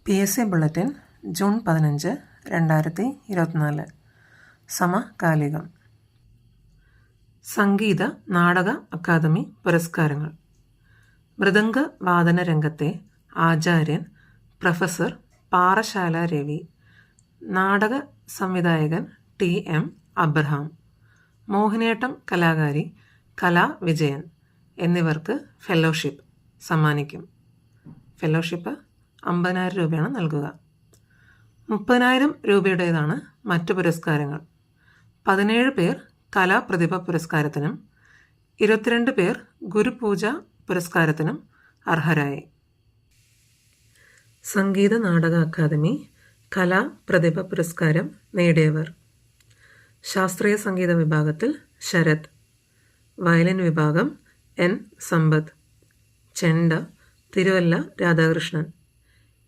PSC bulletin June 15, 2024. സമകാലികം. Sangeetha Nataka academy പുരസ്കാരങ്ങൾ. മൃദംഗ വാദന രംഗത്തെ ആചാര്യൻ പ്രൊഫസർ പാറശാല രവി. നാടക സംവിധായകൻ TM അബ്രഹാം. മോഹിനിയാട്ടം കലാകാരി കലാ വിജയൻ എന്നിവർക്ക് ഫെലോഷിപ്പ് സമ്മാനിക്കും. ഫെലോഷിപ്പ് 50,000 രൂപയാണ് നൽകുക. 30,000 രൂപയുടേതാണ് മറ്റു പുരസ്കാരങ്ങൾ. 17 പേർ കലാപ്രതിഭ പുരസ്കാരത്തിനും 22 പേർ ഗുരുപൂജ പുരസ്കാരത്തിനും അർഹരായി. സംഗീത നാടക അക്കാദമി കലാപ്രതിഭ പുരസ്കാരം നേടിയവർ: ശാസ്ത്രീയ സംഗീത വിഭാഗത്തിൽ ശരത്, വയലിൻ വിഭാഗം N സമ്പത്ത്, ചെണ്ട തിരുവല്ല രാധാകൃഷ്ണൻ,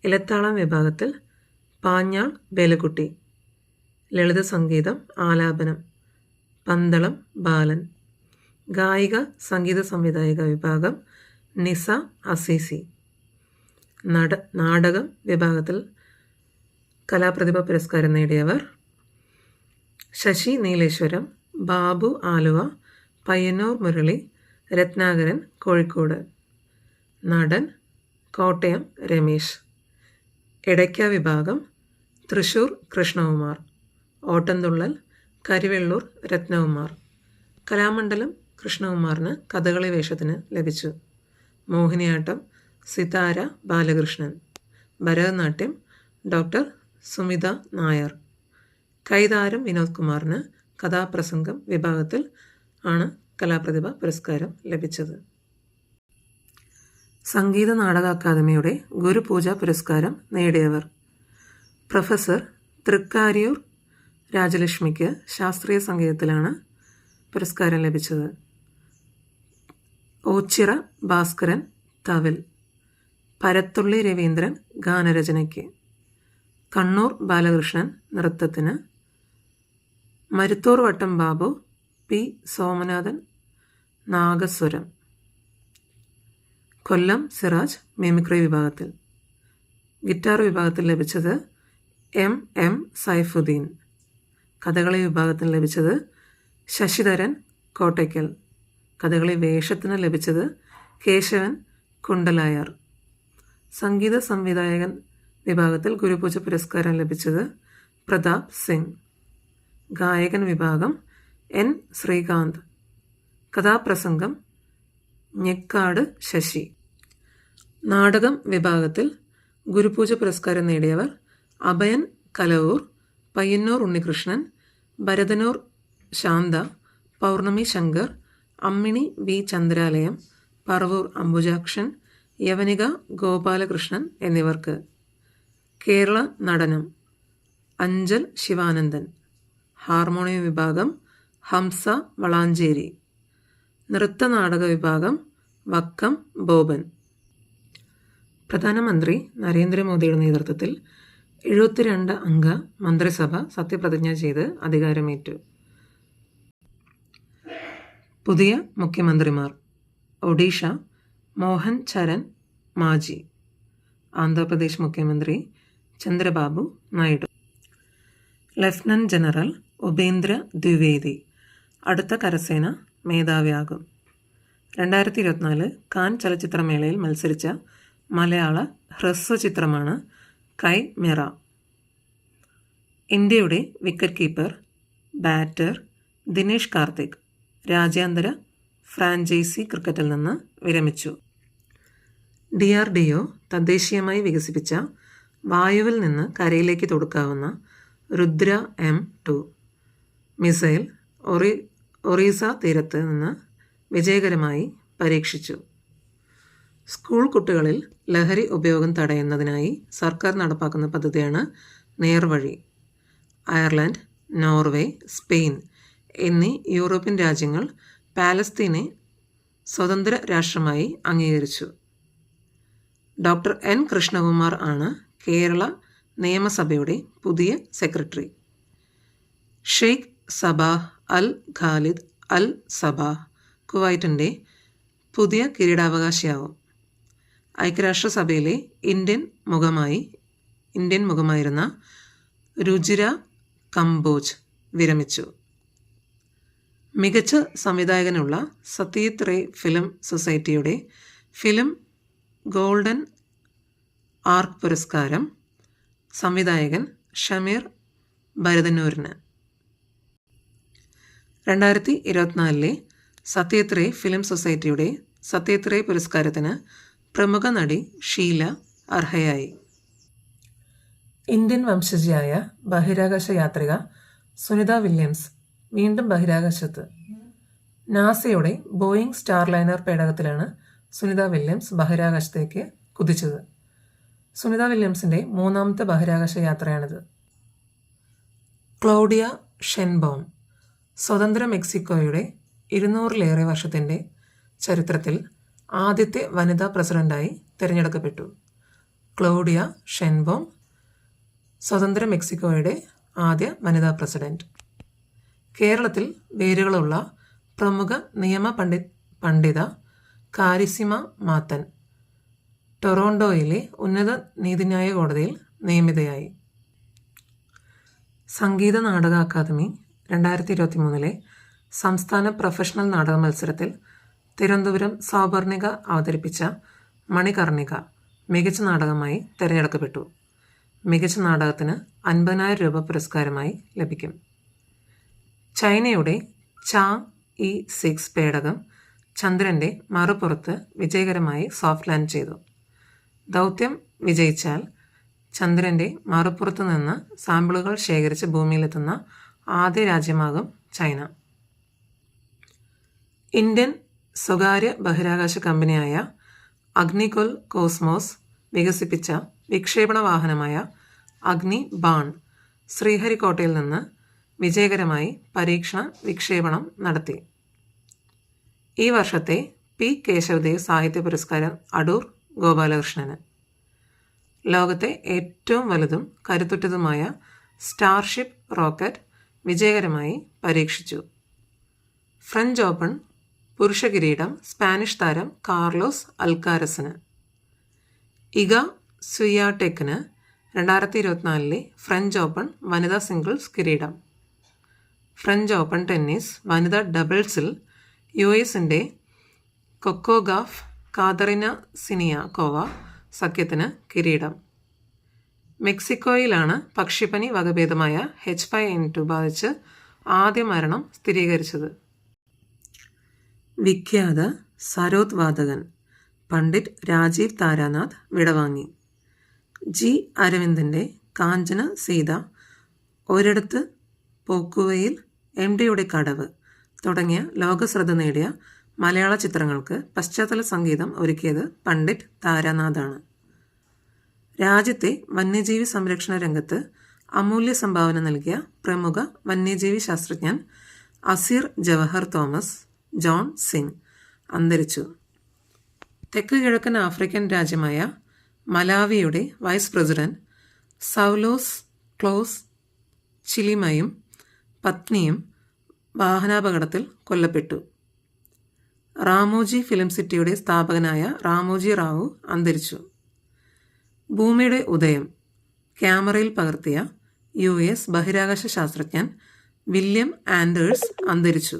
ഇലത്താളം വിഭാഗത്തിൽ പാഞ്ഞാൾ വേലുക്കുട്ടി, ലളിത സംഗീതം ആലാപനം പന്തളം ബാലൻ, ഗായിക സംഗീത സംവിധായിക വിഭാഗം നിസ അസീസി, നാടകം വിഭാഗത്തിൽ കലാപ്രതിഭ പുരസ്കാരം നേടിയവർ: ശശി നീലേശ്വരം, ബാബു ആലുവ, പയ്യന്നൂർ മുരളി, രത്നാകരൻ കോഴിക്കോട്, നടൻ കോട്ടയം രമേശ്, ഇടയ്ക്ക വിഭാഗം തൃശൂർ കൃഷ്ണകുമാർ, ഓട്ടംതുള്ളൽ കരിവെള്ളൂർ രത്നകുമാർ, കലാമണ്ഡലം കൃഷ്ണകുമാറിന് കഥകളി വേഷത്തിന് ലഭിച്ചു. മോഹിനിയാട്ടം സിതാര ബാലകൃഷ്ണൻ, ഭരതനാട്യം ഡോക്ടർ സുമിത നായർ, കൈതാരം വിനോദ് കുമാറിന് കഥാപ്രസംഗം വിഭാഗത്തിൽ ആണ് കലാപ്രതിഭ പുരസ്കാരം ലഭിച്ചത്. സംഗീത നാടക അക്കാദമിയുടെ ഗുരുപൂജ പുരസ്കാരം നേടിയവർ: പ്രൊഫസർ തൃക്കാരിയൂർ രാജലക്ഷ്മിക്ക് ശാസ്ത്രീയ സംഗീതത്തിലാണ് പുരസ്കാരം ലഭിച്ചത്. ഓച്ചിറ ഭാസ്കരൻ തവിൽ, പരത്തുള്ളി രവീന്ദ്രൻ ഗാനരചനയ്ക്ക്, കണ്ണൂർ ബാലകൃഷ്ണൻ നൃത്തത്തിന്, മരുത്തൂർ വട്ടം ബാബു, P സോമനാഥൻ നാഗസ്വരം, കൊല്ലം സിറാജ് മിമിക്രി വിഭാഗത്തിൽ. ഗിറ്റാർ വിഭാഗത്തിൽ ലഭിച്ചത് M സൈഫുദ്ദീൻ. കഥകളി വിഭാഗത്തിന് ലഭിച്ചത് ശശിധരൻ കോട്ടയ്ക്കൽ. കഥകളി വേഷത്തിന് ലഭിച്ചത് കേശവൻ കുണ്ടലായർ. സംഗീത സംവിധായകൻ വിഭാഗത്തിൽ ഗുരുപൂജ പുരസ്കാരം ലഭിച്ചത് പ്രതാപ് സിംഗ്. ഗായകൻ വിഭാഗം N ശ്രീകാന്ത്. കഥാപ്രസംഗം ഞെക്കാട് ശശി. നാടകം വിഭാഗത്തിൽ ഗുരുപൂജ പുരസ്കാരം നേടിയവർ: അഭയൻ കലവൂർ, പയ്യന്നൂർ ഉണ്ണികൃഷ്ണൻ, ഭരതനൂർ ശാന്ത, പൗർണമി ശങ്കർ, അമ്മിണി V ചന്ദ്രാലയം, പറവൂർ അംബുജാക്ഷൻ, യവനിക ഗോപാലകൃഷ്ണൻ എന്നിവർക്ക്. കേരള നടനം അഞ്ചൽ ശിവാനന്ദൻ. ഹാർമോണിയം വിഭാഗം ഹംസ വളാഞ്ചേരി. നൃത്തനാടക വിഭാഗം വക്കം ബോബൻ. പ്രധാനമന്ത്രി നരേന്ദ്രമോദിയുടെ നേതൃത്വത്തിൽ 72 അംഗ മന്ത്രിസഭ സത്യപ്രതിജ്ഞ ചെയ്ത് അധികാരമേറ്റു. പുതിയ മുഖ്യമന്ത്രിമാർ: ഒഡീഷ മോഹൻ ചരൺ മാജി, ആന്ധ്രാപ്രദേശ് മുഖ്യമന്ത്രി ചന്ദ്രബാബു നായിഡു, ലഫ്റ്റനന്റ് ജനറൽ ഉപേന്ദ്ര ദ്വിവേദി അടുത്ത കരസേന മേധാവിയാകും. 2024 കാൻ ചലച്ചിത്രമേളയിൽ മത്സരിച്ച മലയാള ഹ്രസ്വചിത്രമാണ് കൈ മിറ. ഇന്ത്യയുടെ wicket keeper batter Dinesh Karthik രാജ്യാന്തര ഫ്രാഞ്ചൈസി ക്രിക്കറ്റിൽ നിന്ന് വിരമിച്ചു. DRDO തദ്ദേശീയമായി വികസിപ്പിച്ച വായുവിൽ നിന്ന് കരയിലേക്ക് തൊടുക്കാവുന്ന രുദ്ര M2 മിസൈൽ ഒറീസ തീരത്ത് നിന്ന് വിജയകരമായി പരീക്ഷിച്ചു. സ്കൂൾ കുട്ടികളിൽ ലഹരി ഉപയോഗം തടയുന്നതിനായി സർക്കാർ നടപ്പാക്കുന്ന പദ്ധതിയാണ് നേർവഴി. അയർലൻഡ്, നോർവേ, സ്പെയിൻ എന്നീ യൂറോപ്യൻ രാജ്യങ്ങൾ പാലസ്തീനെ സ്വതന്ത്ര രാഷ്ട്രമായി അംഗീകരിച്ചു. ഡോക്ടർ N കൃഷ്ണകുമാർ ആണ് കേരള നിയമസഭയുടെ പുതിയ സെക്രട്ടറി. ഷെയ്ഖ് സബാഹ് അൽ ഖാലിദ് അൽ സബാഹ് കുവൈറ്റിൻ്റെ പുതിയ കിരീടാവകാശിയാവും. ഐക്യരാഷ്ട്രസഭയിലെ ഇന്ത്യൻ മുഖമായി ഇന്ത്യൻ മുഖമായിരുന്ന രുചിര കംബോജ് വിരമിച്ചു. മികച്ച സംവിധായകനുള്ള സത്യജിത് റേ ഫിലിം സൊസൈറ്റിയുടെ ഫിലിം ഗോൾഡൻ ആർക്ക് പുരസ്കാരം സംവിധായകൻ ഷമീർ ഭരതന്നൂരിന്. 2024 സത്യജിത് റേ ഫിലിം സൊസൈറ്റിയുടെ സത്യജിത് റേ പുരസ്കാരത്തിന് പ്രമുഖ നടി ഷീല അർഹയായി. ഇന്ത്യൻ വംശജയായ ബഹിരാകാശ യാത്രിക സുനിത വില്യംസ് വീണ്ടും ബഹിരാകാശത്ത്. നാസയുടെ ബോയിങ് സ്റ്റാർലൈനർ പേടകത്തിലാണ് സുനിത വില്യംസ് ബഹിരാകാശത്തേക്ക് കുതിച്ചത്. സുനിത വില്യംസിൻ്റെ 3ാമത്തെ ബഹിരാകാശ യാത്രയാണിത്. ക്ലൗഡിയ ഷെൻബോം സ്വതന്ത്ര മെക്സിക്കോയുടെ 200-ലേറെ വർഷത്തിൻ്റെ ചരിത്രത്തിൽ ആദ്യത്തെ വനിതാ പ്രസിഡന്റായി തിരഞ്ഞെടുക്കപ്പെട്ടു. ക്ലൗഡിയ ഷെൻബോം സ്വതന്ത്ര മെക്സിക്കോയുടെ ആദ്യ വനിതാ പ്രസിഡന്റ്. കേരളത്തിൽ വേരുകളുള്ള പ്രമുഖ നിയമ പണ്ഡിത കാരിസിമ മാത്തൻ ടൊറോണ്ടോയിലെ ഉന്നത നീതിന്യായ കോടതിയിൽ നിയമിതയായി. സംഗീത നാടക അക്കാദമി 2023 സംസ്ഥാന പ്രൊഫഷണൽ നാടക മത്സരത്തിൽ തിരുവനന്തപുരം സൗപർണിക അവതരിപ്പിച്ച മണികർണിക മികച്ച നാടകമായി തിരഞ്ഞെടുക്കപ്പെട്ടു. മികച്ച നാടകത്തിന് 50,000 രൂപ പുരസ്കാരമായി ലഭിക്കും. ചൈനയുടെ ചാങ്-ഇ-6 പേടകം ചന്ദ്രൻ്റെ മറുപുറത്ത് വിജയകരമായി സോഫ്റ്റ് ലാൻഡ് ചെയ്തു. ദൗത്യം വിജയിച്ചാൽ ചന്ദ്രൻ്റെ മറുപുറത്ത് നിന്ന് സാമ്പിളുകൾ ശേഖരിച്ച് ഭൂമിയിലെത്തുന്ന ആദ്യ രാജ്യമാകും ചൈന. ഇന്ത്യൻ സ്വകാര്യ ബഹിരാകാശ കമ്പനിയായ അഗ്നികുൽ കോസ്മോസ് വികസിപ്പിച്ച വിക്ഷേപണ വാഹനമായ അഗ്നി ബാൺ ശ്രീഹരിക്കോട്ടയിൽ നിന്ന് വിജയകരമായി പരീക്ഷണ വിക്ഷേപണം നടത്തി. ഈ വർഷത്തെ പി കേശവദേവ് സാഹിത്യ പുരസ്കാരം അടൂർ ഗോപാലകൃഷ്ണന്. ലോകത്തെ ഏറ്റവും വലുതും കരുത്തുറ്റതുമായ സ്റ്റാർഷിപ്പ് റോക്കറ്റ് വിജയകരമായി പരീക്ഷിച്ചു. ഫ്രഞ്ച് ഓപ്പൺ പുരുഷ കിരീടം സ്പാനിഷ് താരം കാർലോസ് അൽക്കാരസിന്. ഇഗ സ്വിയാടെക്കിന് 2024 ഫ്രഞ്ച് ഓപ്പൺ വനിതാ സിംഗിൾസ് കിരീടം. ഫ്രഞ്ച് ഓപ്പൺ ടെന്നീസ് വനിതാ ഡബിൾസിൽ US-ന്റെ കൊക്കോ ഗാഫ് കാതറിന സിനിയാക്കോവ സഖ്യത്തിന് കിരീടം. മെക്സിക്കോയിലാണ് പക്ഷിപ്പനി വകഭേദമായ H5N2 ബാധിച്ച് ആദ്യ മരണം സ്ഥിരീകരിച്ചത്. വിഖ്യാത സരോദ് വാദകൻ പണ്ഡിറ്റ് രാജീവ് താരാനാഥ് വിടവാങ്ങി. ജി അരവിന്ദൻ്റെ കാഞ്ചന സീത, ഒരിടത്ത് പോക്കുവയിൽ, MDയുടെ കടവ് തുടങ്ങിയ ലോകശ്രദ്ധ നേടിയ മലയാള ചിത്രങ്ങൾക്ക് പശ്ചാത്തല സംഗീതം ഒരുക്കിയത് പണ്ഡിറ്റ് താരാനാഥാണ്. രാജ്യത്തെ വന്യജീവി സംരക്ഷണ രംഗത്ത് അമൂല്യ സംഭാവന നൽകിയ പ്രമുഖ വന്യജീവി ശാസ്ത്രജ്ഞൻ Asir Jawahar Thomas John Singh അന്തരിച്ചു. തെക്ക് കിഴക്കൻ ആഫ്രിക്കൻ രാജ്യമായ മലാവിയുടെ വൈസ് പ്രസിഡന്റ് സൗലോസ് ക്ലോസ് ചിലിമയും പത്നിയും വാഹനാപകടത്തിൽ കൊല്ലപ്പെട്ടു. റാമോജി ഫിലിം സിറ്റിയുടെ സ്ഥാപകനായ റാമോജി റാവു അന്തരിച്ചു. ഭൂമിയുടെ ഉദയം ക്യാമറയിൽ പകർത്തിയ US ബഹിരാകാശ ശാസ്ത്രജ്ഞൻ വില്യം ആൻഡേഴ്സ് അന്തരിച്ചു.